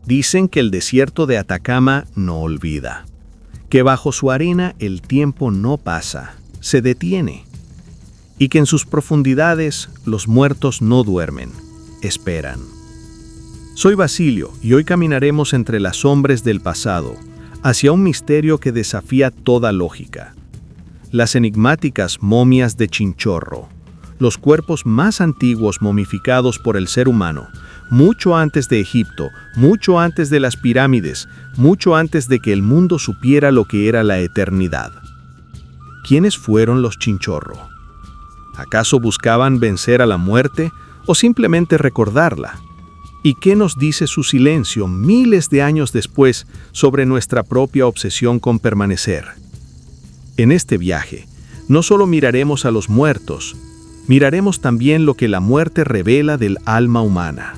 Dicen que el desierto de Atacama no olvida, que bajo su arena el tiempo no pasa, se detiene, y que en sus profundidades los muertos no duermen, esperan. Soy Basilio y hoy caminaremos entre las sombras del pasado, hacia un misterio que desafía toda lógica. Las enigmáticas momias de Chinchorro, los cuerpos más antiguos momificados por el ser humano, mucho antes de Egipto, mucho antes de las pirámides, mucho antes de que el mundo supiera lo que era la eternidad. ¿Quiénes fueron los Chinchorro? ¿Acaso buscaban vencer a la muerte o simplemente recordarla? ¿Y qué nos dice su silencio miles de años después sobre nuestra propia obsesión con permanecer? En este viaje, no solo miraremos a los muertos, miraremos también lo que la muerte revela del alma humana.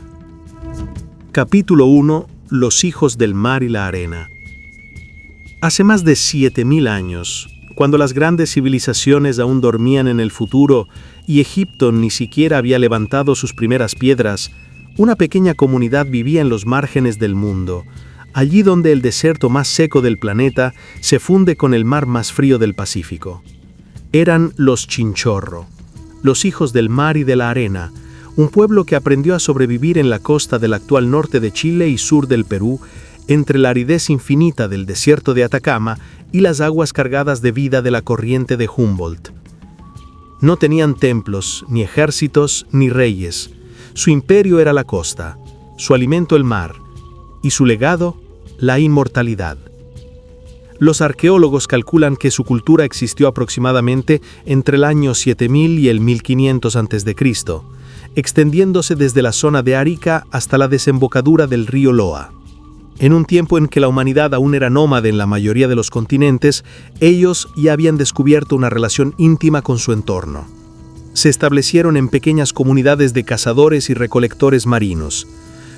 Capítulo 1. Los hijos del mar y la arena. Hace más de 7000 años, cuando las grandes civilizaciones aún dormían en el futuro y Egipto ni siquiera había levantado sus primeras piedras, una pequeña comunidad vivía en los márgenes del mundo, allí donde el desierto más seco del planeta se funde con el mar más frío del Pacífico. Eran los Chinchorro, los hijos del mar y de la arena, un pueblo que aprendió a sobrevivir en la costa del actual norte de Chile y sur del Perú, entre la aridez infinita del desierto de Atacama y las aguas cargadas de vida de la corriente de Humboldt. No tenían templos, ni ejércitos, ni reyes. Su imperio era la costa, su alimento el mar, y su legado, la inmortalidad. Los arqueólogos calculan que su cultura existió aproximadamente entre el año 7000 y el 1500 a.C., extendiéndose desde la zona de Arica hasta la desembocadura del río Loa. En un tiempo en que la humanidad aún era nómade en la mayoría de los continentes, ellos ya habían descubierto una relación íntima con su entorno. Se establecieron en pequeñas comunidades de cazadores y recolectores marinos.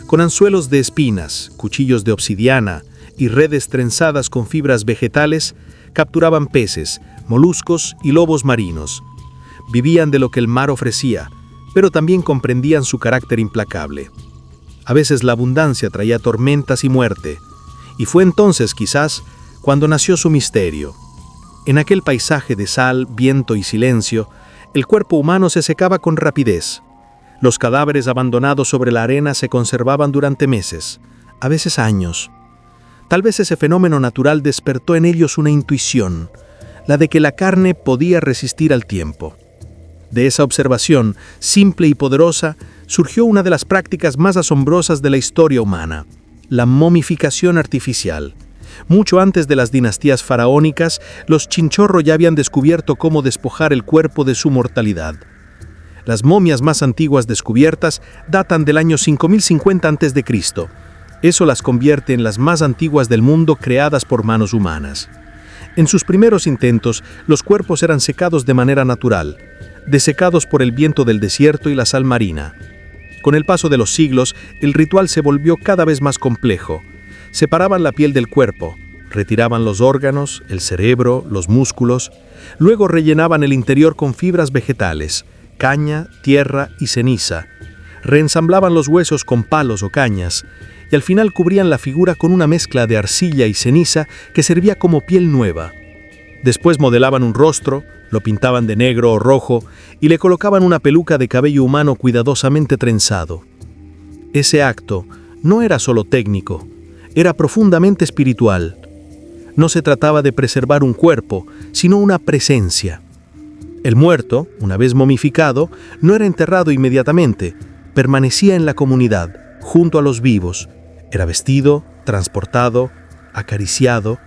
Con anzuelos de espinas, cuchillos de obsidiana y redes trenzadas con fibras vegetales, capturaban peces, moluscos y lobos marinos. Vivían de lo que el mar ofrecía, pero también comprendían su carácter implacable. A veces la abundancia traía tormentas y muerte, y fue entonces, quizás, cuando nació su misterio. En aquel paisaje de sal, viento y silencio, el cuerpo humano se secaba con rapidez. Los cadáveres abandonados sobre la arena se conservaban durante meses, a veces años. Tal vez ese fenómeno natural despertó en ellos una intuición, la de que la carne podía resistir al tiempo. De esa observación, simple y poderosa, surgió una de las prácticas más asombrosas de la historia humana, la momificación artificial. Mucho antes de las dinastías faraónicas, los Chinchorro ya habían descubierto cómo despojar el cuerpo de su mortalidad. Las momias más antiguas descubiertas datan del año 5050 a.C. Eso las convierte en las más antiguas del mundo creadas por manos humanas. En sus primeros intentos, los cuerpos eran secados de manera natural, desecados por el viento del desierto y la sal marina. Con el paso de los siglos, el ritual se volvió cada vez más complejo. Separaban la piel del cuerpo, retiraban los órganos, el cerebro, los músculos, luego rellenaban el interior con fibras vegetales, caña, tierra y ceniza, reensamblaban los huesos con palos o cañas, y al final cubrían la figura con una mezcla de arcilla y ceniza que servía como piel nueva. Después modelaban un rostro, lo pintaban de negro o rojo y le colocaban una peluca de cabello humano cuidadosamente trenzado. Ese acto no era solo técnico, era profundamente espiritual. No se trataba de preservar un cuerpo, sino una presencia. El muerto, una vez momificado, no era enterrado inmediatamente, permanecía en la comunidad, junto a los vivos. Era vestido, transportado, acariciado,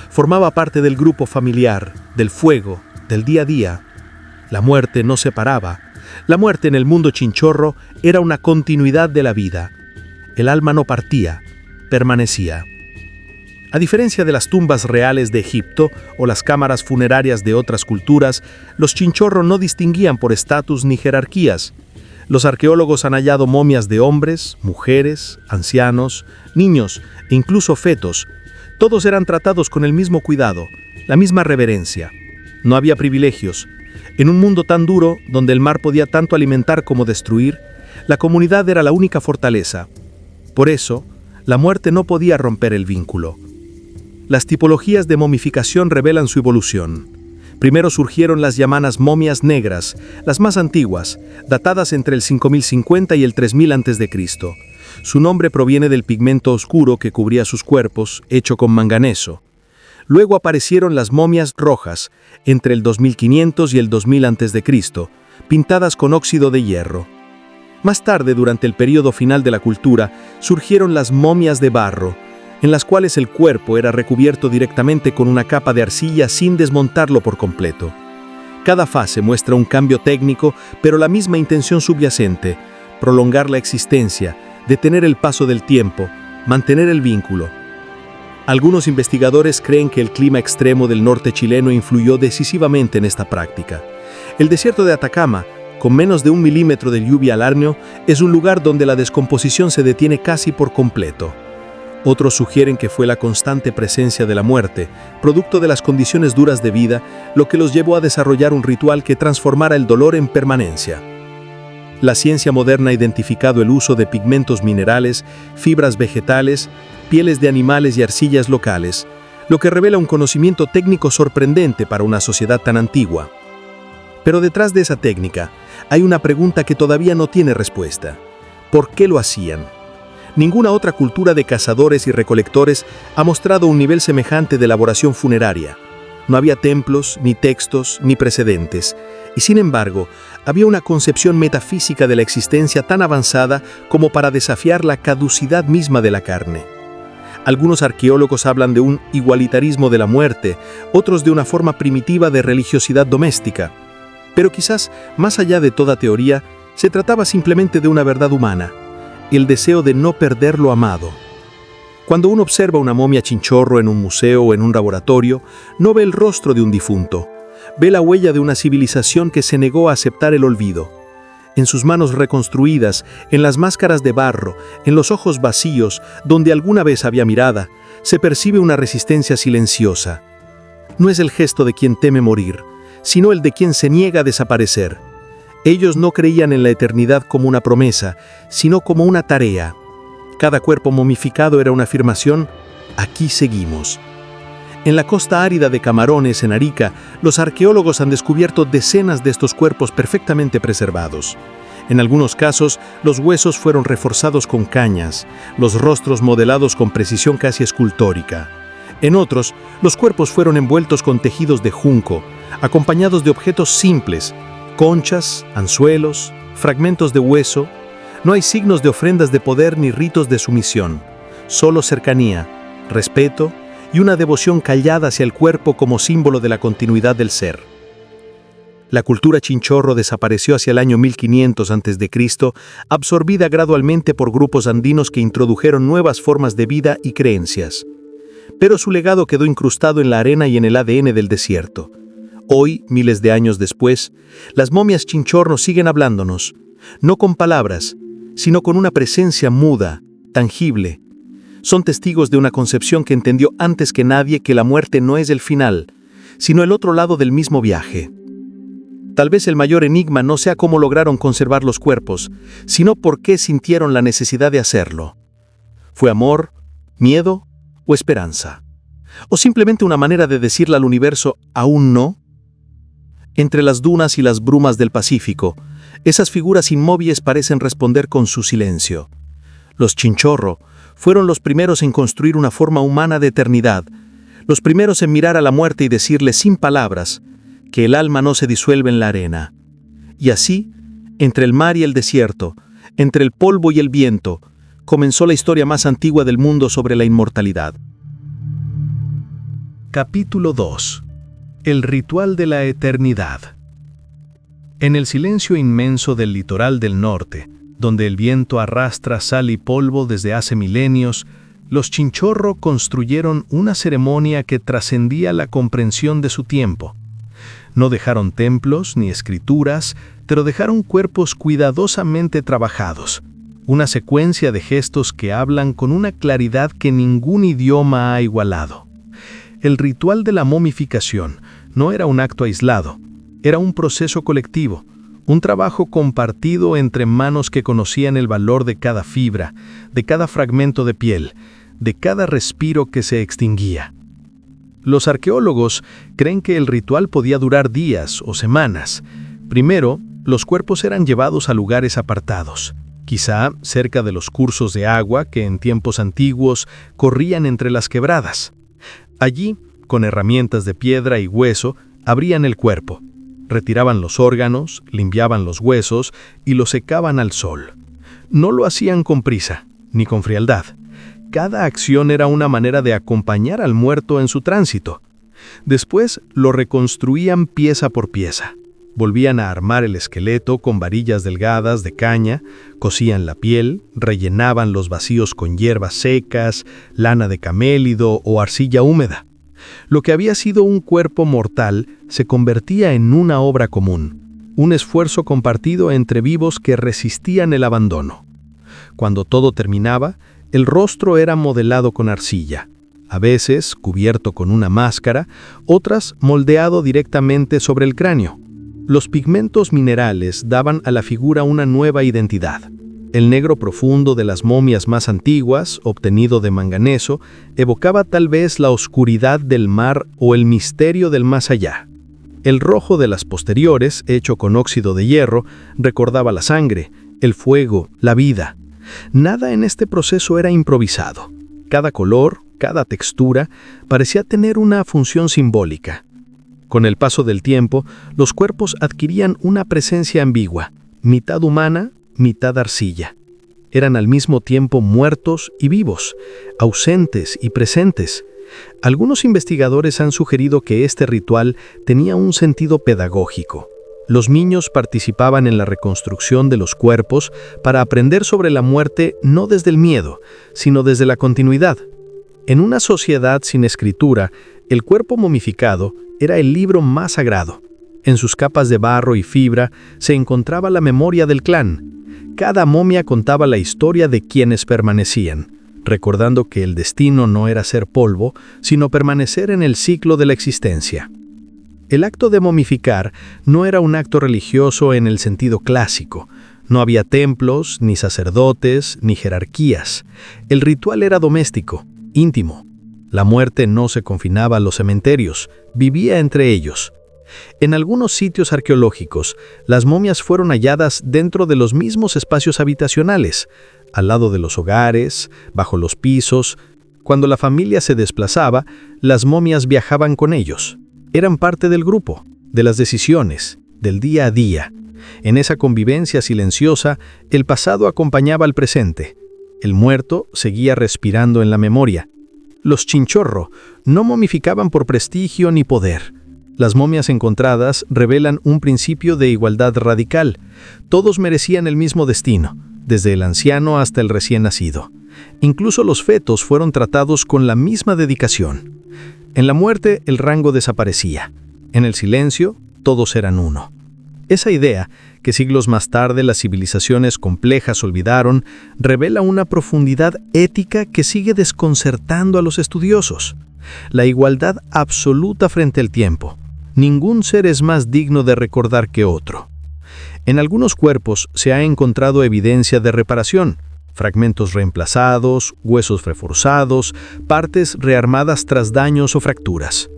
formaba parte del grupo familiar, del fuego, del día a día. La muerte no separaba. La muerte en el mundo Chinchorro era una continuidad de la vida. El alma no partía, permanecía. A diferencia de las tumbas reales de Egipto o las cámaras funerarias de otras culturas, los Chinchorro no distinguían por estatus ni jerarquías. Los arqueólogos han hallado momias de hombres, mujeres, ancianos, niños e incluso fetos. Todos eran tratados con el mismo cuidado, la misma reverencia. No había privilegios. En un mundo tan duro, donde el mar podía tanto alimentar como destruir, la comunidad era la única fortaleza. Por eso, La muerte no podía romper el vínculo. Las tipologías de momificación revelan su evolución. Primero surgieron las llamadas momias negras, las más antiguas, datadas entre el 5050 y el 3000 a.C. Su nombre proviene del pigmento oscuro que cubría sus cuerpos, hecho con manganeso. Luego aparecieron las momias rojas, entre el 2500 y el 2000 a.C., pintadas con óxido de hierro. Más tarde, durante el período final de la cultura, surgieron las momias de barro, en las cuales el cuerpo era recubierto directamente con una capa de arcilla sin desmontarlo por completo. Cada fase muestra un cambio técnico, pero la misma intención subyacente: prolongar la existencia, detener el paso del tiempo, mantener el vínculo. Algunos investigadores creen que el clima extremo del norte chileno influyó decisivamente en esta práctica. El desierto de Atacama, con menos de 1 milímetro de lluvia al año, es un lugar donde la descomposición se detiene casi por completo. Otros sugieren que fue la constante presencia de la muerte, producto de las condiciones duras de vida, lo que los llevó a desarrollar un ritual que transformara el dolor en permanencia. La ciencia moderna ha identificado el uso de pigmentos minerales, fibras vegetales, pieles de animales y arcillas locales, lo que revela un conocimiento técnico sorprendente para una sociedad tan antigua. Pero detrás de esa técnica, hay una pregunta que todavía no tiene respuesta. ¿Por qué lo hacían? Ninguna otra cultura de cazadores y recolectores ha mostrado un nivel semejante de elaboración funeraria. No había templos, ni textos, ni precedentes, y sin embargo, había una concepción metafísica de la existencia tan avanzada como para desafiar la caducidad misma de la carne. Algunos arqueólogos hablan de un igualitarismo de la muerte, otros de una forma primitiva de religiosidad doméstica. Pero quizás, más allá de toda teoría, se trataba simplemente de una verdad humana: el deseo de no perder lo amado. Cuando uno observa una momia chinchorro en un museo o en un laboratorio, no ve el rostro de un difunto, ve la huella de una civilización que se negó a aceptar el olvido. En sus manos reconstruidas, en las máscaras de barro, en los ojos vacíos, donde alguna vez había mirada, se percibe una resistencia silenciosa. No es el gesto de quien teme morir, sino el de quien se niega a desaparecer. Ellos no creían en la eternidad como una promesa, sino como una tarea. Cada cuerpo momificado era una afirmación: aquí seguimos. En la costa árida de Camarones, en Arica, los arqueólogos han descubierto decenas de estos cuerpos perfectamente preservados. En algunos casos, los huesos fueron reforzados con cañas, los rostros modelados con precisión casi escultórica. En otros, los cuerpos fueron envueltos con tejidos de junco, acompañados de objetos simples: conchas, anzuelos, fragmentos de hueso. No hay signos de ofrendas de poder ni ritos de sumisión, solo cercanía, respeto y una devoción callada hacia el cuerpo como símbolo de la continuidad del ser. La cultura chinchorro desapareció hacia el año 1500 a.C., absorbida gradualmente por grupos andinos que introdujeron nuevas formas de vida y creencias. Pero su legado quedó incrustado en la arena y en el ADN del desierto. Hoy, miles de años después, las momias chinchorro siguen hablándonos, no con palabras, sino con una presencia muda, tangible. Son testigos de una concepción que entendió antes que nadie que la muerte no es el final, sino el otro lado del mismo viaje. Tal vez el mayor enigma no sea cómo lograron conservar los cuerpos, sino por qué sintieron la necesidad de hacerlo. ¿Fue amor, miedo o esperanza? ¿O simplemente una manera de decirle al universo aún no? Entre las dunas y las brumas del Pacífico, esas figuras inmóviles parecen responder con su silencio. Los chinchorro fueron los primeros en construir una forma humana de eternidad, los primeros en mirar a la muerte y decirle sin palabras que el alma no se disuelve en la arena. Y así, entre el mar y el desierto, entre el polvo y el viento, comenzó la historia más antigua del mundo sobre la inmortalidad. Capítulo 2. El ritual de la eternidad. En el silencio inmenso del litoral del norte, donde el viento arrastra sal y polvo desde hace milenios, los chinchorro construyeron una ceremonia que trascendía la comprensión de su tiempo. No dejaron templos ni escrituras, pero dejaron cuerpos cuidadosamente trabajados, una secuencia de gestos que hablan con una claridad que ningún idioma ha igualado. El ritual de la momificación no era un acto aislado, era un proceso colectivo, Un trabajo compartido entre manos que conocían el valor de cada fibra, de cada fragmento de piel, de cada respiro que se extinguía. Los arqueólogos creen que el ritual podía durar días o semanas. Primero, los cuerpos eran llevados a lugares apartados, quizá cerca de los cursos de agua que en tiempos antiguos corrían entre las quebradas. Allí, con herramientas de piedra y hueso, abrían el cuerpo, retiraban los órganos, limpiaban los huesos y los secaban al sol. No lo hacían con prisa, ni con frialdad. Cada acción era una manera de acompañar al muerto en su tránsito. Después lo reconstruían pieza por pieza. Volvían a armar el esqueleto con varillas delgadas de caña, cosían la piel, rellenaban los vacíos con hierbas secas, lana de camélido o arcilla húmeda. Lo que había sido un cuerpo mortal se convertía en una obra común, un esfuerzo compartido entre vivos que resistían el abandono. Cuando todo terminaba, el rostro era modelado con arcilla, a veces cubierto con una máscara, otras moldeado directamente sobre el cráneo. Los pigmentos minerales daban a la figura una nueva identidad. El negro profundo de las momias más antiguas, obtenido de manganeso, evocaba tal vez la oscuridad del mar o el misterio del más allá. El rojo de las posteriores, hecho con óxido de hierro, recordaba la sangre, el fuego, la vida. Nada en este proceso era improvisado. Cada color, cada textura, parecía tener una función simbólica. Con el paso del tiempo, los cuerpos adquirían una presencia ambigua, mitad humana, mitad arcilla. Eran al mismo tiempo muertos y vivos, ausentes y presentes. Algunos investigadores han sugerido que este ritual tenía un sentido pedagógico. Los niños participaban en la reconstrucción de los cuerpos para aprender sobre la muerte no desde el miedo, sino desde la continuidad. En una sociedad sin escritura, el cuerpo momificado era el libro más sagrado. En sus capas de barro y fibra se encontraba la memoria del clan. Cada momia contaba la historia de quienes permanecían, recordando que el destino no era ser polvo, sino permanecer en el ciclo de la existencia. El acto de momificar no era un acto religioso en el sentido clásico. No había templos, ni sacerdotes, ni jerarquías. El ritual era doméstico, íntimo. La muerte no se confinaba a los cementerios, vivía entre ellos. En algunos sitios arqueológicos, las momias fueron halladas dentro de los mismos espacios habitacionales, al lado de los hogares, bajo los pisos. Cuando la familia se desplazaba, las momias viajaban con ellos. Eran parte del grupo, de las decisiones, del día a día. En esa convivencia silenciosa, el pasado acompañaba al presente. El muerto seguía respirando en la memoria. Los chinchorro no momificaban por prestigio ni poder. Las momias encontradas revelan un principio de igualdad radical. Todos merecían el mismo destino, desde el anciano hasta el recién nacido. Incluso los fetos fueron tratados con la misma dedicación. En la muerte el rango desaparecía. En el silencio todos eran uno. Esa idea, que siglos más tarde las civilizaciones complejas olvidaron, revela una profundidad ética que sigue desconcertando a los estudiosos. La igualdad absoluta frente al tiempo. Ningún ser es más digno de recordar que otro. En algunos cuerpos se ha encontrado evidencia de reparación. Fragmentos reemplazados, huesos reforzados, partes rearmadas tras daños o fracturas.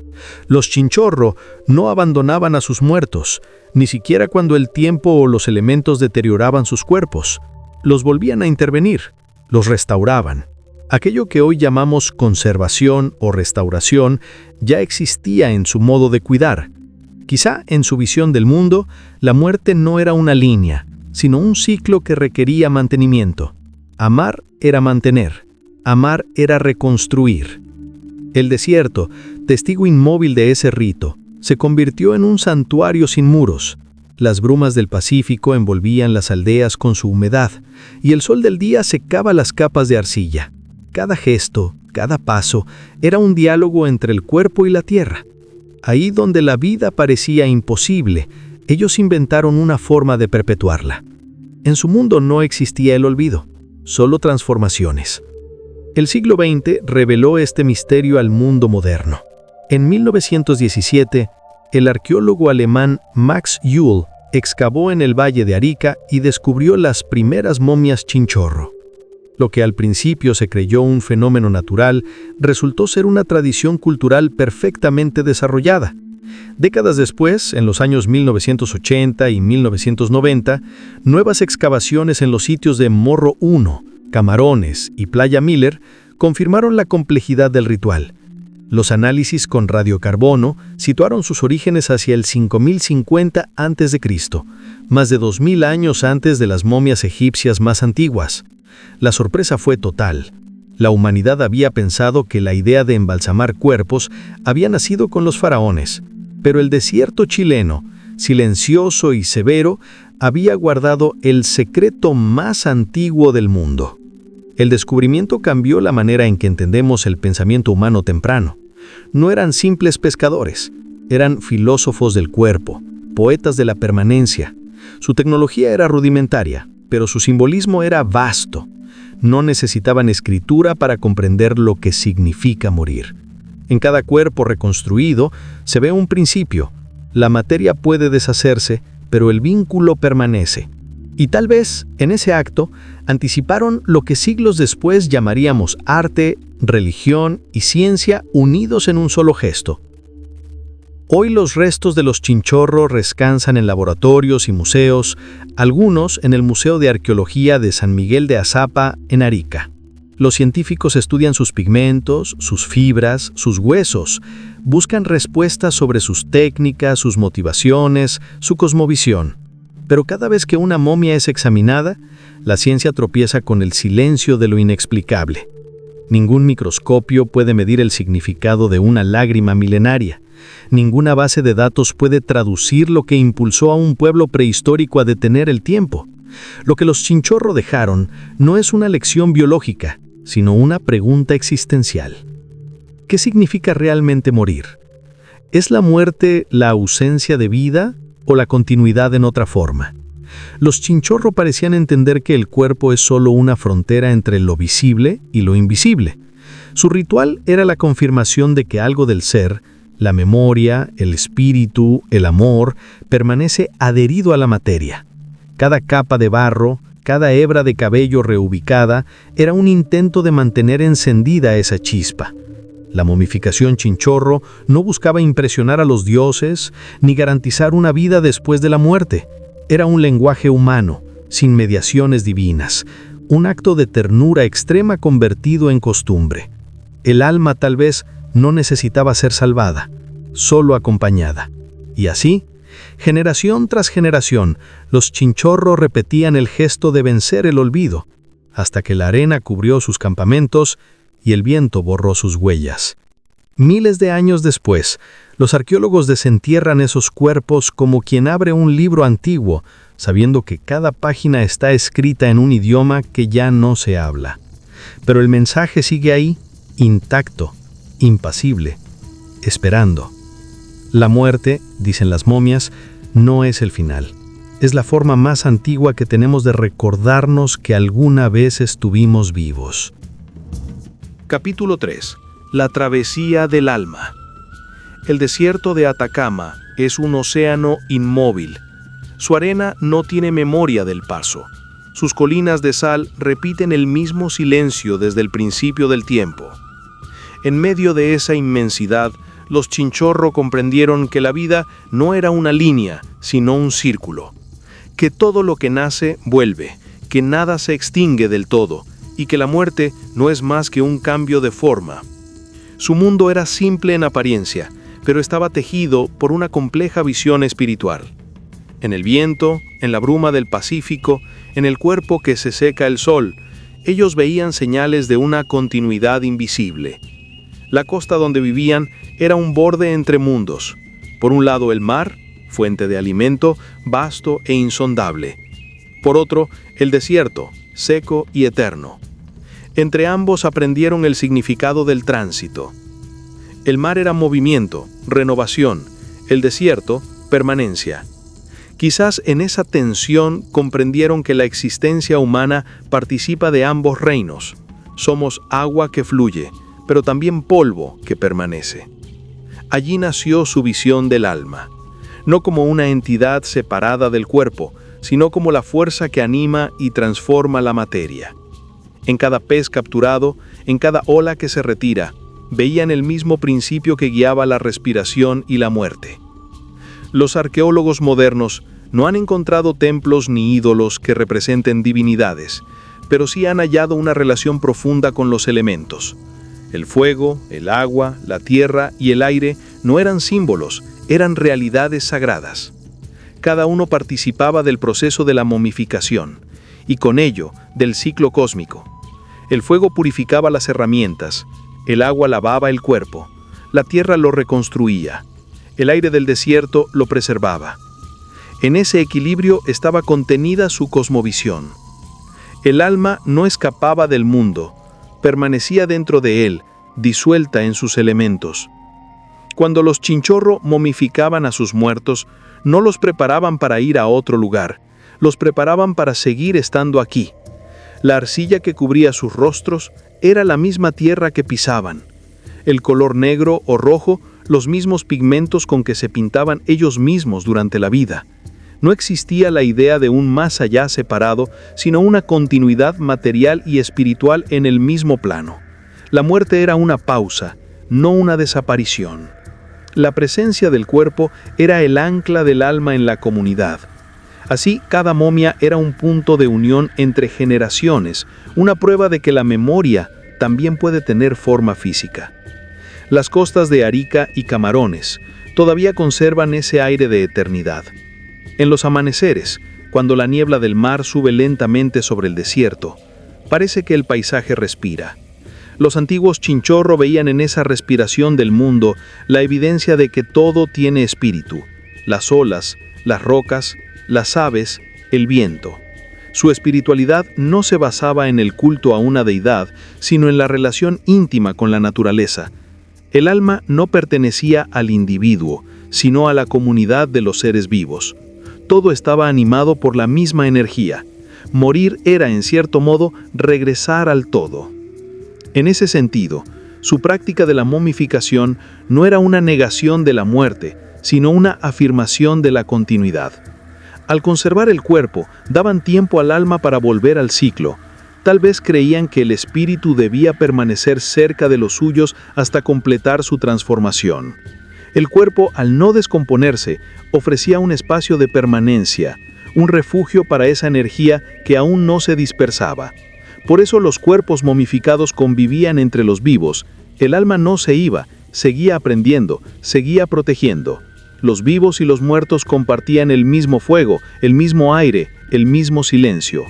Los chinchorro no abandonaban a sus muertos, ni siquiera cuando el tiempo o los elementos deterioraban sus cuerpos. Los volvían a intervenir, los restauraban. Aquello que hoy llamamos conservación o restauración ya existía en su modo de cuidar. Quizá en su visión del mundo, la muerte no era una línea, sino un ciclo que requería mantenimiento. Amar era mantener, amar era reconstruir. El desierto, testigo inmóvil de ese rito, se convirtió en un santuario sin muros. Las brumas del Pacífico envolvían las aldeas con su humedad, y el sol del día secaba las capas de arcilla. Cada gesto, cada paso, era un diálogo entre el cuerpo y la tierra. Ahí donde la vida parecía imposible, ellos inventaron una forma de perpetuarla. En su mundo no existía el olvido, solo transformaciones. El siglo XX reveló este misterio al mundo moderno. En 1917, el arqueólogo alemán Max Uhl excavó en el Valle de Arica y descubrió las primeras momias chinchorro. Lo que al principio se creyó un fenómeno natural, resultó ser una tradición cultural perfectamente desarrollada. Décadas después, en los años 1980 y 1990, nuevas excavaciones en los sitios de Morro I, Camarones y Playa Miller confirmaron la complejidad del ritual. Los análisis con radiocarbono situaron sus orígenes hacia el 5050 a.C., más de 2000 años antes de las momias egipcias más antiguas. La sorpresa fue total. La humanidad había pensado que la idea de embalsamar cuerpos había nacido con los faraones, pero el desierto chileno, silencioso y severo, había guardado el secreto más antiguo del mundo. El descubrimiento cambió la manera en que entendemos el pensamiento humano temprano. No eran simples pescadores, eran filósofos del cuerpo, poetas de la permanencia. Su tecnología era rudimentaria, pero su simbolismo era vasto. No necesitaban escritura para comprender lo que significa morir. En cada cuerpo reconstruido se ve un principio. La materia puede deshacerse, pero el vínculo permanece. Y tal vez, en ese acto, anticiparon lo que siglos después llamaríamos arte, religión y ciencia unidos en un solo gesto. Hoy los restos de los chinchorro descansan en laboratorios y museos, algunos en el Museo de Arqueología de San Miguel de Azapa, en Arica. Los científicos estudian sus pigmentos, sus fibras, sus huesos, buscan respuestas sobre sus técnicas, sus motivaciones, su cosmovisión. Pero cada vez que una momia es examinada, la ciencia tropieza con el silencio de lo inexplicable. Ningún microscopio puede medir el significado de una lágrima milenaria. Ninguna base de datos puede traducir lo que impulsó a un pueblo prehistórico a detener el tiempo. Lo que los chinchorro dejaron no es una lección biológica, sino una pregunta existencial. ¿Qué significa realmente morir? ¿Es la muerte la ausencia de vida o la continuidad en otra forma? Los chinchorro parecían entender que el cuerpo es solo una frontera entre lo visible y lo invisible. Su ritual era la confirmación de que algo del ser, la memoria, el espíritu, el amor, permanece adherido a la materia. Cada capa de barro, cada hebra de cabello reubicada, era un intento de mantener encendida esa chispa. La momificación chinchorro no buscaba impresionar a los dioses ni garantizar una vida después de la muerte. Era un lenguaje humano, sin mediaciones divinas, un acto de ternura extrema convertido en costumbre. El alma tal vez no necesitaba ser salvada, solo acompañada. Y así, generación tras generación, los chinchorro repetían el gesto de vencer el olvido, hasta que la arena cubrió sus campamentos y el viento borró sus huellas. Miles de años después, los arqueólogos desentierran esos cuerpos como quien abre un libro antiguo, sabiendo que cada página está escrita en un idioma que ya no se habla. Pero el mensaje sigue ahí, intacto, impasible, esperando. La muerte, dicen las momias, no es el final. Es la forma más antigua que tenemos de recordarnos que alguna vez estuvimos vivos. Capítulo 3. La travesía del alma. El desierto de Atacama es un océano inmóvil. Su arena no tiene memoria del paso. Sus colinas de sal repiten el mismo silencio desde el principio del tiempo. En medio de esa inmensidad, los chinchorro comprendieron que la vida no era una línea, sino un círculo. Que todo lo que nace vuelve, que nada se extingue del todo, y que la muerte no es más que un cambio de forma. Su mundo era simple en apariencia, pero estaba tejido por una compleja visión espiritual. En el viento, en la bruma del Pacífico, en el cuerpo que se seca el sol, ellos veían señales de una continuidad invisible. La costa donde vivían era un borde entre mundos. Por un lado el mar, fuente de alimento, vasto e insondable. Por otro, el desierto, seco y eterno. Entre ambos aprendieron el significado del tránsito. El mar era movimiento, renovación, el desierto, permanencia. Quizás en esa tensión comprendieron que la existencia humana participa de ambos reinos. Somos agua que fluye, pero también polvo que permanece. Allí nació su visión del alma. no como una entidad separada del cuerpo, sino como la fuerza que anima y transforma la materia. En cada pez capturado, en cada ola que se retira, veían el mismo principio que guiaba la respiración y la muerte. Los arqueólogos modernos no han encontrado templos ni ídolos que representen divinidades, pero sí han hallado una relación profunda con los elementos. El fuego, el agua, la tierra y el aire no eran símbolos, eran realidades sagradas. Cada uno participaba del proceso de la momificación, y con ello, del ciclo cósmico. El fuego purificaba las herramientas, el agua lavaba el cuerpo, la tierra lo reconstruía, el aire del desierto lo preservaba. En ese equilibrio estaba contenida su cosmovisión. El alma no escapaba del mundo, permanecía dentro de él, disuelta en sus elementos. Cuando los Chinchorro momificaban a sus muertos, no los preparaban para ir a otro lugar, los preparaban para seguir estando aquí. La arcilla que cubría sus rostros era la misma tierra que pisaban. El color negro o rojo, los mismos pigmentos con que se pintaban ellos mismos durante la vida. No existía la idea de un más allá separado, sino una continuidad material y espiritual en el mismo plano. La muerte era una pausa, no una desaparición. La presencia del cuerpo era el ancla del alma en la comunidad. Así, cada momia era un punto de unión entre generaciones, una prueba de que la memoria también puede tener forma física. Las costas de Arica y Camarones todavía conservan ese aire de eternidad. En los amaneceres, cuando la niebla del mar sube lentamente sobre el desierto, parece que el paisaje respira. Los antiguos Chinchorro veían en esa respiración del mundo la evidencia de que todo tiene espíritu: las olas, las rocas, las aves, el viento. Su espiritualidad no se basaba en el culto a una deidad, sino en la relación íntima con la naturaleza. El alma no pertenecía al individuo, sino a la comunidad de los seres vivos. Todo estaba animado por la misma energía. Morir era, en cierto modo, regresar al todo. En ese sentido, su práctica de la momificación no era una negación de la muerte, sino una afirmación de la continuidad. Al conservar el cuerpo, daban tiempo al alma para volver al ciclo. Tal vez creían que el espíritu debía permanecer cerca de los suyos hasta completar su transformación. El cuerpo, al no descomponerse, ofrecía un espacio de permanencia, un refugio para esa energía que aún no se dispersaba. Por eso los cuerpos momificados convivían entre los vivos. El alma no se iba, seguía aprendiendo, seguía protegiendo. Los vivos y los muertos compartían el mismo fuego, el mismo aire, el mismo silencio.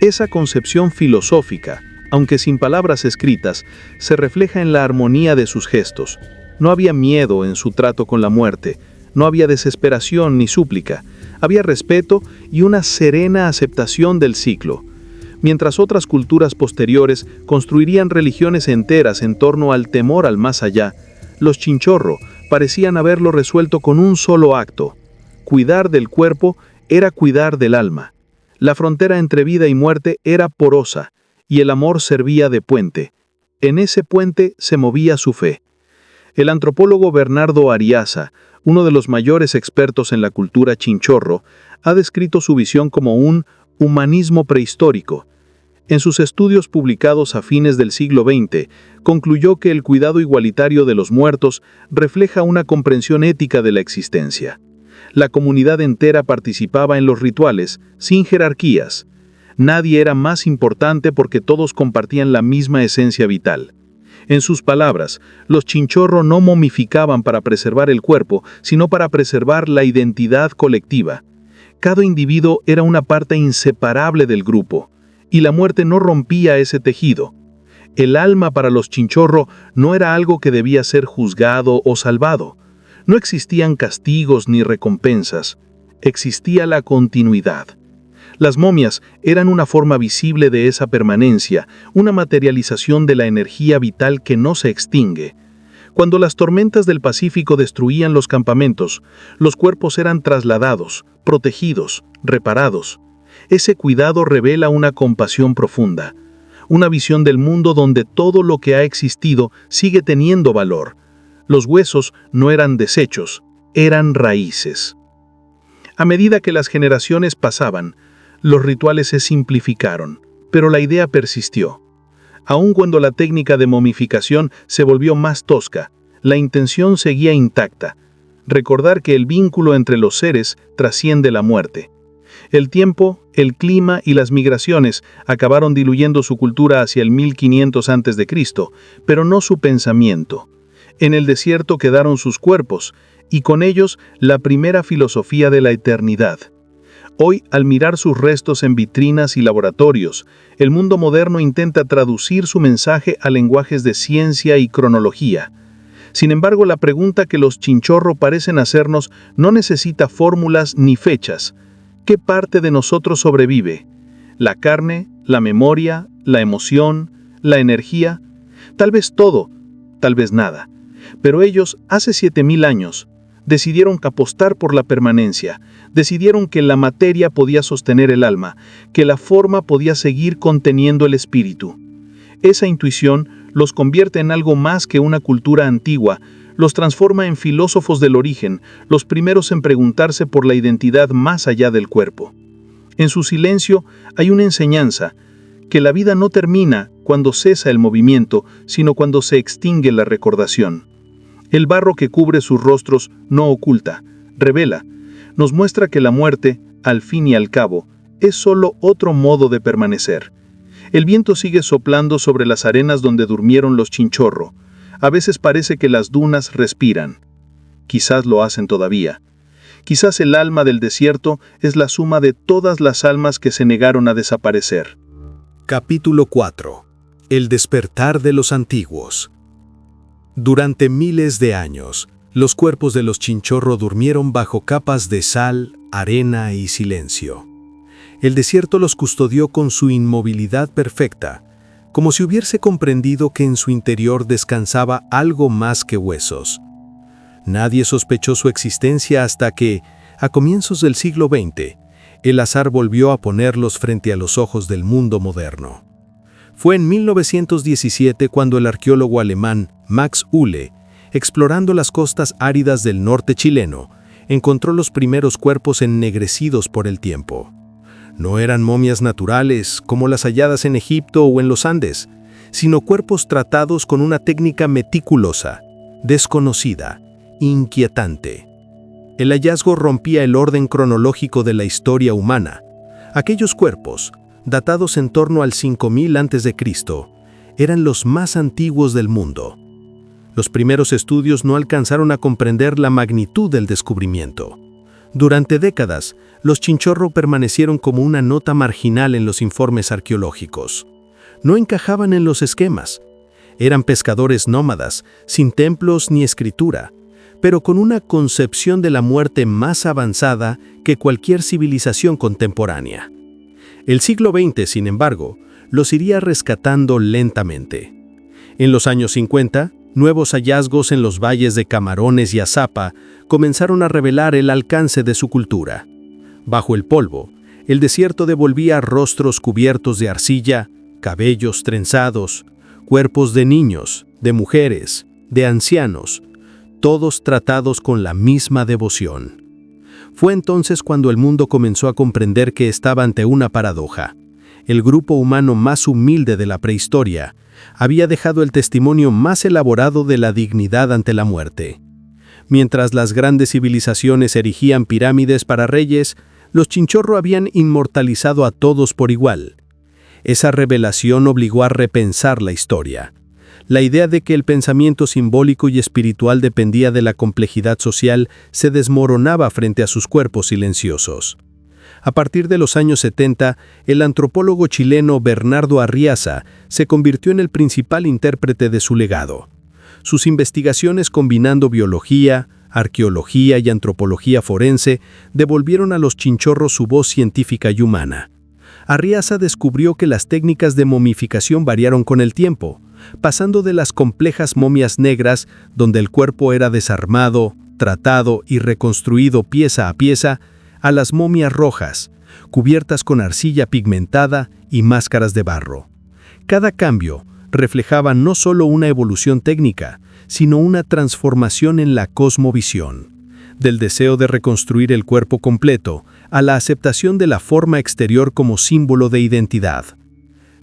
Esa concepción filosófica, aunque sin palabras escritas, se refleja en la armonía de sus gestos. No había miedo en su trato con la muerte, no había desesperación ni súplica, había respeto y una serena aceptación del ciclo. Mientras otras culturas posteriores construirían religiones enteras en torno al temor al más allá, los Chinchorro parecían haberlo resuelto con un solo acto. Cuidar del cuerpo era cuidar del alma. La frontera entre vida y muerte era porosa, y el amor servía de puente. En ese puente se movía su fe. El antropólogo Bernardo Ariasa, uno de los mayores expertos en la cultura Chinchorro, ha descrito su visión como un humanismo prehistórico. En sus estudios publicados a fines del siglo XX, concluyó que el cuidado igualitario de los muertos refleja una comprensión ética de la existencia. La comunidad entera participaba en los rituales, sin jerarquías. Nadie era más importante porque todos compartían la misma esencia vital. En sus palabras, los Chinchorro no momificaban para preservar el cuerpo, sino para preservar la identidad colectiva. Cada individuo era una parte inseparable del grupo, y la muerte no rompía ese tejido. El alma para los Chinchorro no era algo que debía ser juzgado o salvado. No existían castigos ni recompensas. Existía la continuidad. Las momias eran una forma visible de esa permanencia, una materialización de la energía vital que no se extingue. Cuando las tormentas del Pacífico destruían los campamentos, los cuerpos eran trasladados, protegidos, reparados. Ese cuidado revela una compasión profunda, una visión del mundo donde todo lo que ha existido sigue teniendo valor. Los huesos no eran desechos, eran raíces. A medida que las generaciones pasaban, los rituales se simplificaron, pero la idea persistió. Aun cuando la técnica de momificación se volvió más tosca, la intención seguía intacta: recordar que el vínculo entre los seres trasciende la muerte. El tiempo, el clima y las migraciones acabaron diluyendo su cultura hacia el 1500 a.C., pero no su pensamiento. En el desierto quedaron sus cuerpos, y con ellos la primera filosofía de la eternidad. Hoy, al mirar sus restos en vitrinas y laboratorios, el mundo moderno intenta traducir su mensaje a lenguajes de ciencia y cronología. Sin embargo, la pregunta que los chinchorro parecen hacernos no necesita fórmulas ni fechas. ¿Qué parte de nosotros sobrevive? ¿La carne, la memoria, la emoción, la energía? Tal vez todo, tal vez nada. Pero ellos, hace 7000 años, decidieron apostar por la permanencia, decidieron que la materia podía sostener el alma, que la forma podía seguir conteniendo el espíritu. Esa intuición los convierte en algo más que una cultura antigua, los transforma en filósofos del origen, los primeros en preguntarse por la identidad más allá del cuerpo. En su silencio hay una enseñanza: que la vida no termina cuando cesa el movimiento, sino cuando se extingue la recordación. El barro que cubre sus rostros no oculta, revela, nos muestra que la muerte, al fin y al cabo, es solo otro modo de permanecer. El viento sigue soplando sobre las arenas donde durmieron los chinchorro. A veces parece que las dunas respiran. Quizás lo hacen todavía. Quizás el alma del desierto es la suma de todas las almas que se negaron a desaparecer. Capítulo 4. El despertar de los antiguos. Durante miles de años, los cuerpos de los chinchorro durmieron bajo capas de sal, arena y silencio. El desierto los custodió con su inmovilidad perfecta, como si hubiese comprendido que en su interior descansaba algo más que huesos. Nadie sospechó su existencia hasta que, a comienzos del siglo XX, el azar volvió a ponerlos frente a los ojos del mundo moderno. Fue en 1917 cuando el arqueólogo alemán Max Uhle, explorando las costas áridas del norte chileno, encontró los primeros cuerpos ennegrecidos por el tiempo. No eran momias naturales como las halladas en Egipto o en los Andes, sino cuerpos tratados con una técnica meticulosa, desconocida, inquietante. El hallazgo rompía el orden cronológico de la historia humana. Aquellos cuerpos, datados en torno al 5000 a.C., eran los más antiguos del mundo. Los primeros estudios no alcanzaron a comprender la magnitud del descubrimiento. Durante décadas, los chinchorro permanecieron como una nota marginal en los informes arqueológicos. No encajaban en los esquemas. Eran pescadores nómadas, sin templos ni escritura, pero con una concepción de la muerte más avanzada que cualquier civilización contemporánea. El siglo XX, sin embargo, los iría rescatando lentamente. En los años 50, nuevos hallazgos en los valles de Camarones y Azapa comenzaron a revelar el alcance de su cultura. Bajo el polvo, el desierto devolvía rostros cubiertos de arcilla, cabellos trenzados, cuerpos de niños, de mujeres, de ancianos, todos tratados con la misma devoción. Fue entonces cuando el mundo comenzó a comprender que estaba ante una paradoja. El grupo humano más humilde de la prehistoria había dejado el testimonio más elaborado de la dignidad ante la muerte. Mientras las grandes civilizaciones erigían pirámides para reyes, los chinchorro habían inmortalizado a todos por igual. Esa revelación obligó a repensar la historia. La idea de que el pensamiento simbólico y espiritual dependía de la complejidad social se desmoronaba frente a sus cuerpos silenciosos. A partir de los años 70, el antropólogo chileno Bernardo Arriaza se convirtió en el principal intérprete de su legado. Sus investigaciones combinando biología, arqueología y antropología forense devolvieron a los chinchorros su voz científica y humana. Arriaza descubrió que las técnicas de momificación variaron con el tiempo, pasando de las complejas momias negras, donde el cuerpo era desarmado, tratado y reconstruido pieza a pieza, a las momias rojas, cubiertas con arcilla pigmentada y máscaras de barro. Cada cambio reflejaba no solo una evolución técnica, sino una transformación en la cosmovisión. del deseo de reconstruir el cuerpo completo a la aceptación de la forma exterior como símbolo de identidad.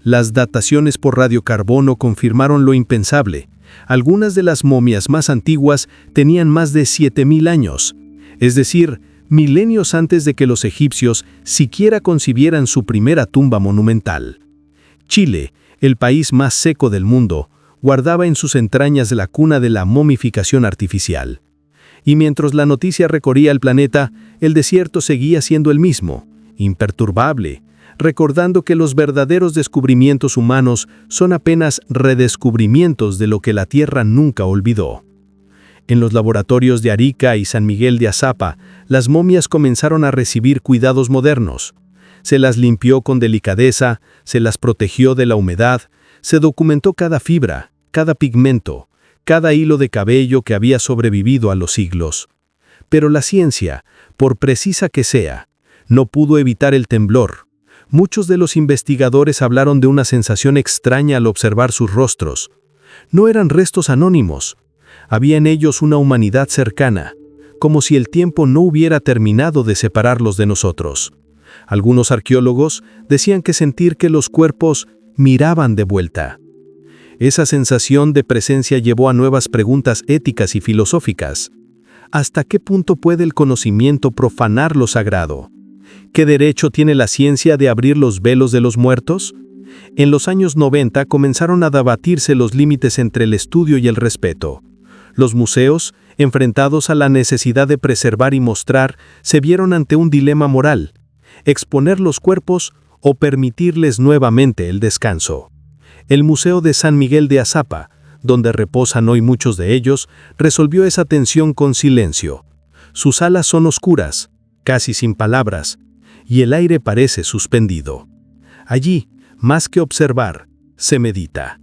Las dataciones por radiocarbono confirmaron lo impensable. Algunas de las momias más antiguas tenían más de 7.000 años, es decir, milenios antes de que los egipcios siquiera concibieran su primera tumba monumental. Chile, el país más seco del mundo, guardaba en sus entrañas la cuna de la momificación artificial. Y mientras la noticia recorría el planeta, el desierto seguía siendo el mismo, imperturbable, recordando que los verdaderos descubrimientos humanos son apenas redescubrimientos de lo que la Tierra nunca olvidó. En los laboratorios de Arica y San Miguel de Azapa, las momias comenzaron a recibir cuidados modernos. Se las limpió con delicadeza, se las protegió de la humedad, se documentó cada fibra, cada pigmento, cada hilo de cabello que había sobrevivido a los siglos. Pero la ciencia, por precisa que sea, no pudo evitar el temblor. Muchos de los investigadores hablaron de una sensación extraña al observar sus rostros. No eran restos anónimos. Había en ellos una humanidad cercana, como si el tiempo no hubiera terminado de separarlos de nosotros. Algunos arqueólogos decían que sentir que los cuerpos miraban de vuelta. Esa sensación de presencia llevó a nuevas preguntas éticas y filosóficas. ¿Hasta qué punto puede el conocimiento profanar lo sagrado? ¿Qué derecho tiene la ciencia de abrir los velos de los muertos? En los años 90 comenzaron a debatirse los límites entre el estudio y el respeto. Los museos, enfrentados a la necesidad de preservar y mostrar, se vieron ante un dilema moral: exponer los cuerpos o permitirles nuevamente el descanso. El Museo de San Miguel de Azapa, donde reposan hoy muchos de ellos, resolvió esa tensión con silencio. Sus alas son oscuras, casi sin palabras, y el aire parece suspendido. Allí, más que observar, se medita.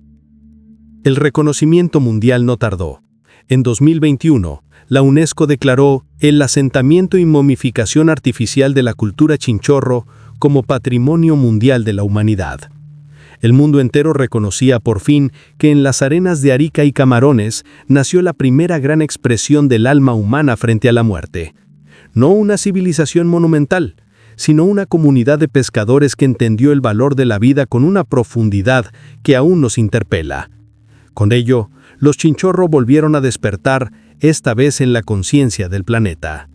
El reconocimiento mundial no tardó. En 2021, la UNESCO declaró el asentamiento y momificación artificial de la cultura chinchorro como Patrimonio Mundial de la Humanidad. El mundo entero reconocía por fin que en las arenas de Arica y Camarones nació la primera gran expresión del alma humana frente a la muerte. No una civilización monumental, sino una comunidad de pescadores que entendió el valor de la vida con una profundidad que aún nos interpela. Con ello, los chinchorro volvieron a despertar, esta vez en la conciencia del planeta.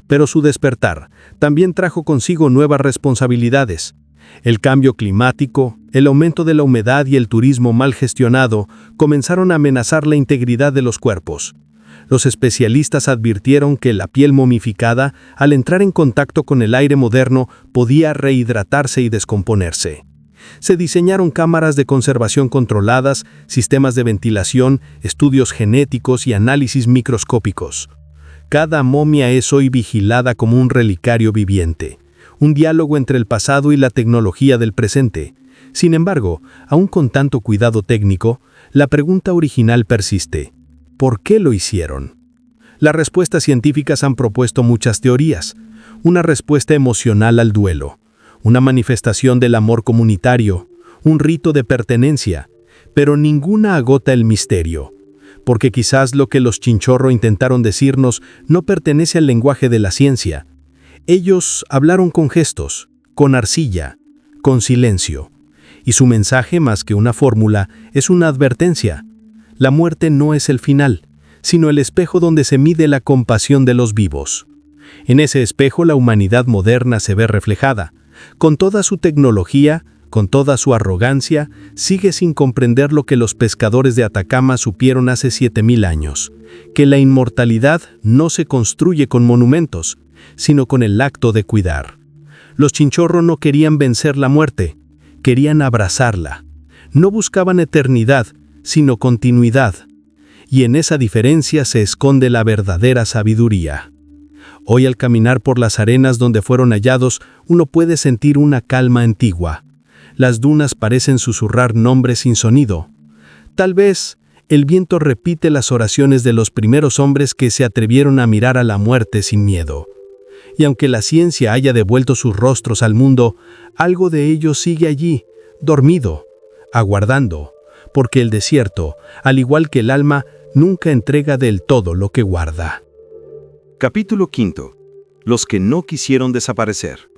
Pero su despertar también trajo consigo nuevas responsabilidades. El cambio climático, el aumento de la humedad y el turismo mal gestionado comenzaron a amenazar la integridad de los cuerpos. Los especialistas advirtieron que la piel momificada, al entrar en contacto con el aire moderno, podía rehidratarse y descomponerse. Se diseñaron cámaras de conservación controladas, sistemas de ventilación, estudios genéticos y análisis microscópicos. Cada momia es hoy vigilada como un relicario viviente, un diálogo entre el pasado y la tecnología del presente. Sin embargo, aún con tanto cuidado técnico, la pregunta original persiste: ¿por qué lo hicieron? Las respuestas científicas han propuesto muchas teorías. Una respuesta emocional al duelo, una manifestación del amor comunitario, un rito de pertenencia, pero ninguna agota el misterio, porque quizás lo que los chinchorro intentaron decirnos no pertenece al lenguaje de la ciencia. Ellos hablaron con gestos, con arcilla, con silencio, y su mensaje, más que una fórmula, es una advertencia. La muerte no es el final, sino el espejo donde se mide la compasión de los vivos. En ese espejo la humanidad moderna se ve reflejada. Con toda su tecnología, con toda su arrogancia, sigue sin comprender lo que los pescadores de Atacama supieron hace 7.000 años, que la inmortalidad no se construye con monumentos, sino con el acto de cuidar. Los chinchorro no querían vencer la muerte, querían abrazarla. No buscaban eternidad, sino continuidad. Y en esa diferencia se esconde la verdadera sabiduría. Hoy, al caminar por las arenas donde fueron hallados, uno puede sentir una calma antigua. Las dunas parecen susurrar nombres sin sonido. Tal vez el viento repite las oraciones de los primeros hombres que se atrevieron a mirar a la muerte sin miedo. Y aunque la ciencia haya devuelto sus rostros al mundo, algo de ellos sigue allí, dormido, aguardando, porque el desierto, al igual que el alma, nunca entrega del todo lo que guarda. Capítulo 5. Los que no quisieron desaparecer.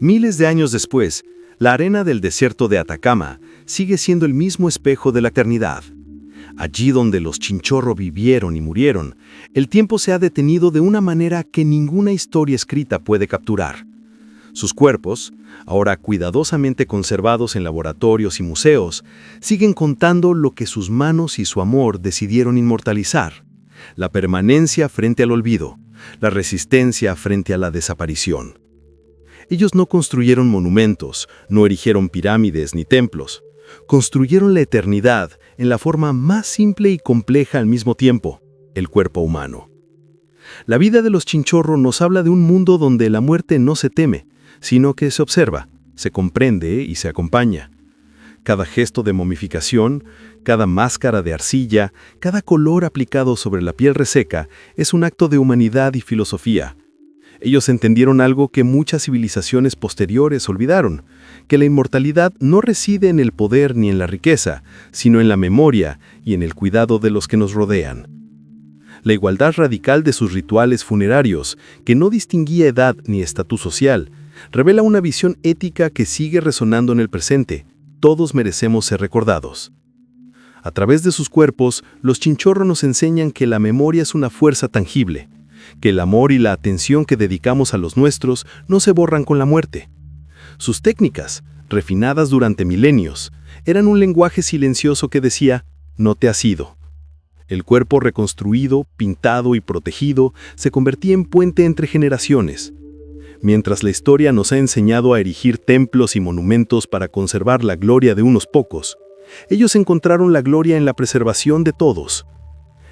Miles de años después, la arena del desierto de Atacama sigue siendo el mismo espejo de la eternidad. Allí donde los chinchorro vivieron y murieron, el tiempo se ha detenido de una manera que ninguna historia escrita puede capturar. Sus cuerpos, ahora cuidadosamente conservados en laboratorios y museos, siguen contando lo que sus manos y su amor decidieron inmortalizar: la permanencia frente al olvido, la resistencia frente a la desaparición. Ellos no construyeron monumentos, no erigieron pirámides ni templos. Construyeron la eternidad en la forma más simple y compleja al mismo tiempo: el cuerpo humano. La vida de los chinchorro nos habla de un mundo donde la muerte no se teme, sino que se observa, se comprende y se acompaña. Cada gesto de momificación, cada máscara de arcilla, cada color aplicado sobre la piel reseca es un acto de humanidad y filosofía. Ellos entendieron algo que muchas civilizaciones posteriores olvidaron: que la inmortalidad no reside en el poder ni en la riqueza, sino en la memoria y en el cuidado de los que nos rodean. La igualdad radical de sus rituales funerarios, que no distinguía edad ni estatus social, revela una visión ética que sigue resonando en el presente: todos merecemos ser recordados. A través de sus cuerpos, los chinchorro nos enseñan que la memoria es una fuerza tangible, que el amor y la atención que dedicamos a los nuestros no se borran con la muerte. Sus técnicas, refinadas durante milenios, eran un lenguaje silencioso que decía: no te has ido. El cuerpo reconstruido, pintado y protegido se convertía en puente entre generaciones. Mientras la historia nos ha enseñado a erigir templos y monumentos para conservar la gloria de unos pocos, ellos encontraron la gloria en la preservación de todos.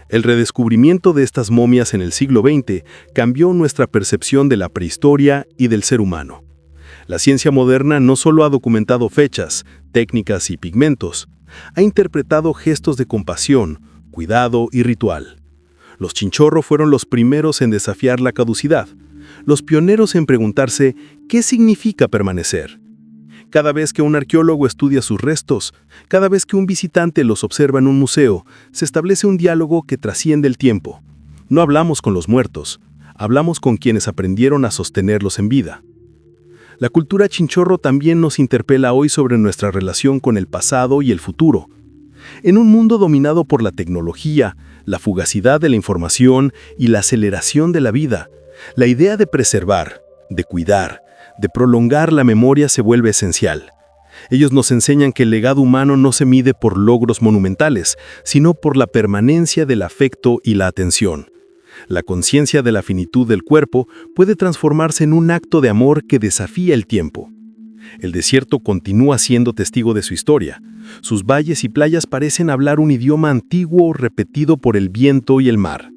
El redescubrimiento de estas momias en el siglo XX cambió nuestra percepción de la prehistoria y del ser humano. La ciencia moderna no solo ha documentado fechas, técnicas y pigmentos, ha interpretado gestos de compasión, cuidado y ritual. Los chinchorro fueron los primeros en desafiar la caducidad, los pioneros en preguntarse ¿qué significa permanecer? Cada vez que un arqueólogo estudia sus restos, cada vez que un visitante los observa en un museo, se establece un diálogo que trasciende el tiempo. No hablamos con los muertos, hablamos con quienes aprendieron a sostenerlos en vida. La cultura chinchorro también nos interpela hoy sobre nuestra relación con el pasado y el futuro. En un mundo dominado por la tecnología, la fugacidad de la información y la aceleración de la vida, la idea de preservar, de cuidar, de prolongar la memoria se vuelve esencial. Ellos nos enseñan que el legado humano no se mide por logros monumentales, sino por la permanencia del afecto y la atención. La conciencia de la finitud del cuerpo puede transformarse en un acto de amor que desafía el tiempo. El desierto continúa siendo testigo de su historia. Sus valles y playas parecen hablar un idioma antiguo repetido por el viento y el mar.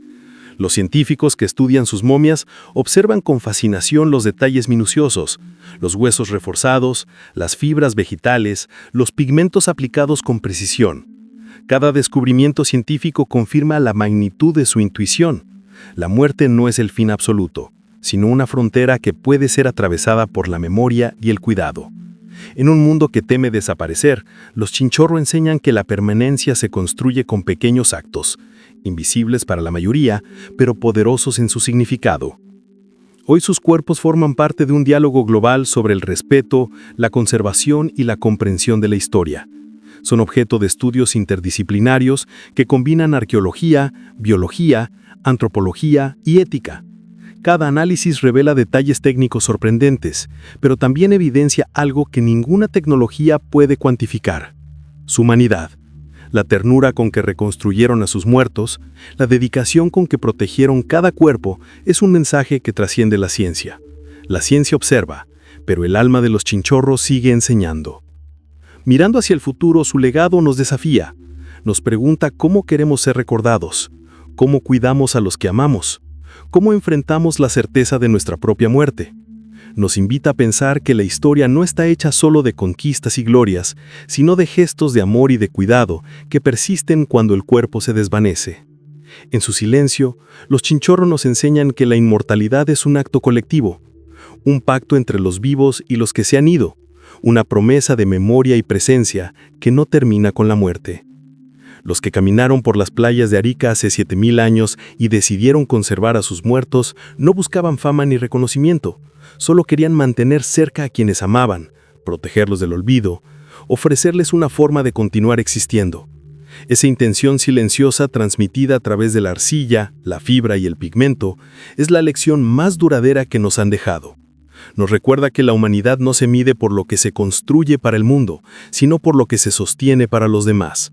Los científicos que estudian sus momias observan con fascinación los detalles minuciosos: los huesos reforzados, las fibras vegetales, los pigmentos aplicados con precisión. Cada descubrimiento científico confirma la magnitud de su intuición. La muerte no es el fin absoluto, sino una frontera que puede ser atravesada por la memoria y el cuidado. En un mundo que teme desaparecer, los chinchorro enseñan que la permanencia se construye con pequeños actos, invisibles para la mayoría, pero poderosos en su significado. Hoy sus cuerpos forman parte de un diálogo global sobre el respeto, la conservación y la comprensión de la historia. Son objeto de estudios interdisciplinarios que combinan arqueología, biología, antropología y ética. Cada análisis revela detalles técnicos sorprendentes, pero también evidencia algo que ninguna tecnología puede cuantificar: su humanidad. La ternura con que reconstruyeron a sus muertos, la dedicación con que protegieron cada cuerpo, es un mensaje que trasciende la ciencia. La ciencia observa, pero el alma de los chinchorros sigue enseñando. Mirando hacia el futuro, su legado nos desafía. Nos pregunta cómo queremos ser recordados, cómo cuidamos a los que amamos, cómo enfrentamos la certeza de nuestra propia muerte. Nos invita a pensar que la historia no está hecha solo de conquistas y glorias, sino de gestos de amor y de cuidado que persisten cuando el cuerpo se desvanece. En su silencio, los chinchorro nos enseñan que la inmortalidad es un acto colectivo, un pacto entre los vivos y los que se han ido, una promesa de memoria y presencia que no termina con la muerte. Los que caminaron por las playas de Arica hace 7000 años y decidieron conservar a sus muertos no buscaban fama ni reconocimiento, solo querían mantener cerca a quienes amaban, protegerlos del olvido, ofrecerles una forma de continuar existiendo. Esa intención silenciosa transmitida a través de la arcilla, la fibra y el pigmento es la lección más duradera que nos han dejado. Nos recuerda que la humanidad no se mide por lo que se construye para el mundo, sino por lo que se sostiene para los demás.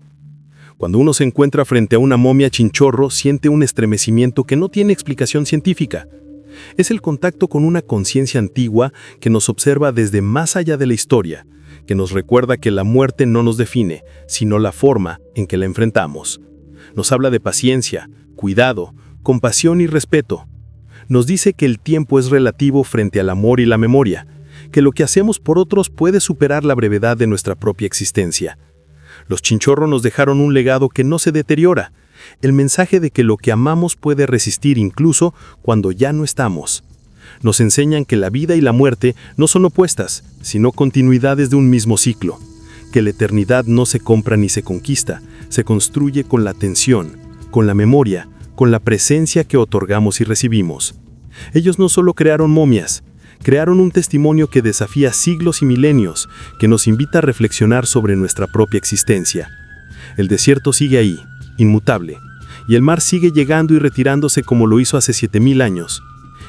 Cuando uno se encuentra frente a una momia chinchorro, siente un estremecimiento que no tiene explicación científica. Es el contacto con una conciencia antigua que nos observa desde más allá de la historia, que nos recuerda que la muerte no nos define, sino la forma en que la enfrentamos. Nos habla de paciencia, cuidado, compasión y respeto. Nos dice que el tiempo es relativo frente al amor y la memoria, que lo que hacemos por otros puede superar la brevedad de nuestra propia existencia. Los chinchorro nos dejaron un legado que no se deteriora, el mensaje de que lo que amamos puede resistir incluso cuando ya no estamos. Nos enseñan que la vida y la muerte no son opuestas, sino continuidades de un mismo ciclo, que la eternidad no se compra ni se conquista, se construye con la atención, con la memoria, con la presencia que otorgamos y recibimos. Ellos no solo crearon momias, crearon un testimonio que desafía siglos y milenios, que nos invita a reflexionar sobre nuestra propia existencia. El desierto sigue ahí, inmutable, y el mar sigue llegando y retirándose como lo hizo hace 7000 años.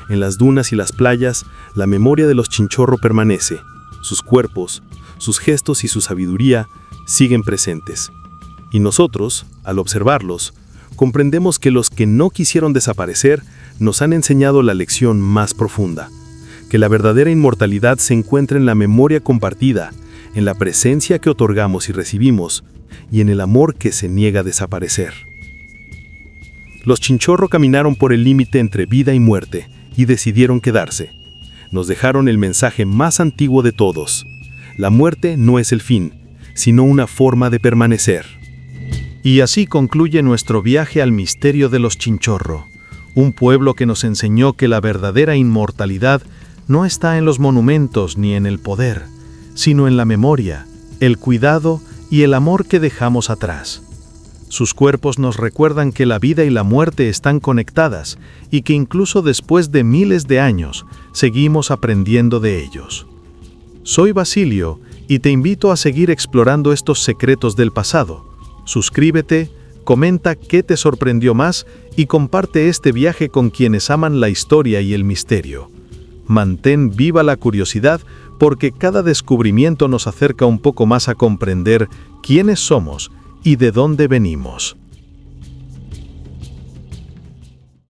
En las dunas y las playas, la memoria de los chinchorro permanece. Sus cuerpos, sus gestos y su sabiduría siguen presentes. Y nosotros, al observarlos, comprendemos que los que no quisieron desaparecer nos han enseñado la lección más profunda, que la verdadera inmortalidad se encuentra en la memoria compartida, en la presencia que otorgamos y recibimos, y en el amor que se niega a desaparecer. Los chinchorro caminaron por el límite entre vida y muerte, y decidieron quedarse. Nos dejaron el mensaje más antiguo de todos. La muerte no es el fin, sino una forma de permanecer. Y así concluye nuestro viaje al misterio de los chinchorro, un pueblo que nos enseñó que la verdadera inmortalidad no está en los monumentos ni en el poder, sino en la memoria, el cuidado y el amor que dejamos atrás. Sus cuerpos nos recuerdan que la vida y la muerte están conectadas y que incluso después de miles de años seguimos aprendiendo de ellos. Soy Basilio y te invito a seguir explorando estos secretos del pasado. Suscríbete, comenta qué te sorprendió más y comparte este viaje con quienes aman la historia y el misterio. Mantén viva la curiosidad porque cada descubrimiento nos acerca un poco más a comprender quiénes somos y de dónde venimos.